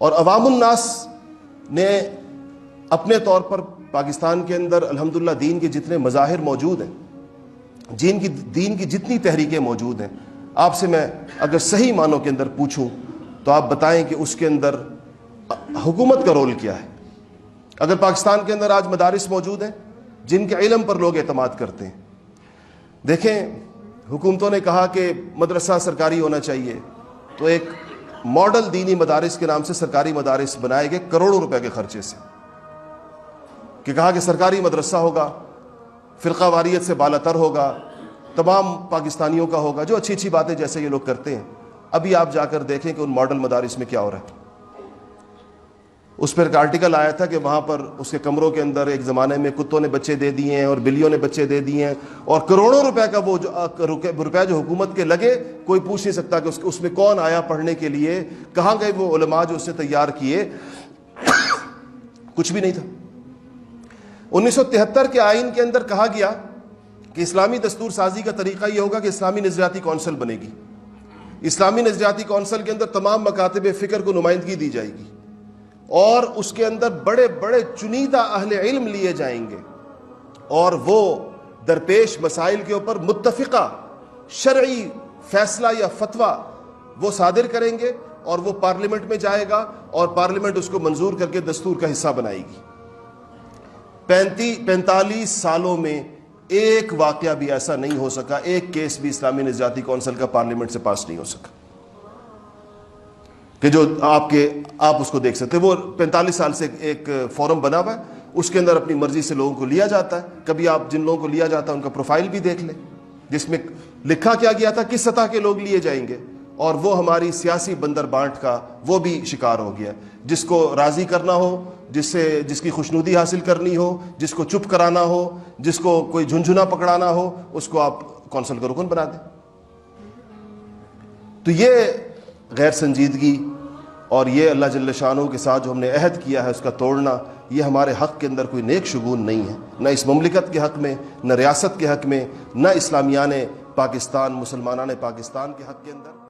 اور عوام الناس نے اپنے طور پر پاکستان کے اندر الحمدللہ دین کے جتنے مظاہر موجود ہیں، دین کی جتنی تحریکیں موجود ہیں، آپ سے میں اگر صحیح معنوں کے اندر پوچھوں تو آپ بتائیں کہ اس کے اندر حکومت کا رول کیا ہے؟ اگر پاکستان کے اندر آج مدارس موجود ہیں جن کے علم پر لوگ اعتماد کرتے ہیں، دیکھیں حکومتوں نے کہا کہ مدرسہ سرکاری ہونا چاہیے، تو ایک ماڈل دینی مدارس کے نام سے سرکاری مدارس بنائے گئے کروڑوں روپے کے خرچے سے، کہ کہا کہ سرکاری مدرسہ ہوگا، فرقہ واریت سے بالاتر ہوگا، تمام پاکستانیوں کا ہوگا، جو اچھی اچھی باتیں جیسے یہ لوگ کرتے ہیں۔ ابھی آپ جا کر دیکھیں کہ ان ماڈل مدارس میں کیا ہو رہا ہے۔ اس پر ایک آرٹیکل آیا تھا کہ وہاں پر اس کے کمروں کے اندر ایک زمانے میں کتوں نے بچے دے دیے ہیں اور بلیوں نے بچے دے دیے ہیں، اور کروڑوں روپے کا وہ روپے جو حکومت کے لگے، کوئی پوچھ نہیں سکتا کہ اس میں کون آیا پڑھنے کے لیے، کہاں گئے وہ علماء جو اس نے تیار کیے؟ کچھ بھی نہیں تھا۔ 1973 کے آئین کے اندر کہا گیا کہ اسلامی دستور سازی کا طریقہ یہ ہوگا کہ اسلامی نظریاتی کونسل بنے گی۔ اسلامی نظریاتی کونسل کے اندر تمام مکاتب فکر کو نمائندگی دی جائے گی، اور اس کے اندر بڑے بڑے چنیدہ اہل علم لیے جائیں گے، اور وہ درپیش مسائل کے اوپر متفقہ شرعی فیصلہ یا فتویٰ وہ صادر کریں گے، اور وہ پارلیمنٹ میں جائے گا، اور پارلیمنٹ اس کو منظور کر کے دستور کا حصہ بنائے گی۔ 45 سالوں میں ایک واقعہ بھی ایسا نہیں ہو سکا، ایک کیس بھی اسلامی نظریاتی کونسل کا پارلیمنٹ سے پاس نہیں ہو سکا کہ جو آپ اس کو دیکھ سکتے۔ وہ 45 سال سے ایک فورم بنا ہوا ہے، اس کے اندر اپنی مرضی سے لوگوں کو لیا جاتا ہے۔ کبھی آپ جن لوگوں کو لیا جاتا ہے ان کا پروفائل بھی دیکھ لیں، جس میں لکھا کیا گیا تھا، کس سطح کے لوگ لیے جائیں گے، اور وہ ہماری سیاسی بندر بانٹ کا وہ بھی شکار ہو گیا۔ جس کو راضی کرنا ہو، جس کی خوشنودی حاصل کرنی ہو، جس کو چپ کرانا ہو، جس کو کوئی جھنجھنا پکڑانا ہو، اس کو آپ کونسل کا رکن بنا دیں۔ تو یہ غیر سنجیدگی اور یہ اللہ جل شانہ کے ساتھ جو ہم نے عہد کیا ہے اس کا توڑنا، یہ ہمارے حق کے اندر کوئی نیک شگون نہیں ہے، نہ اس مملکت کے حق میں، نہ ریاست کے حق میں، نہ اسلامیان پاکستان، مسلمانان پاکستان کے حق کے اندر۔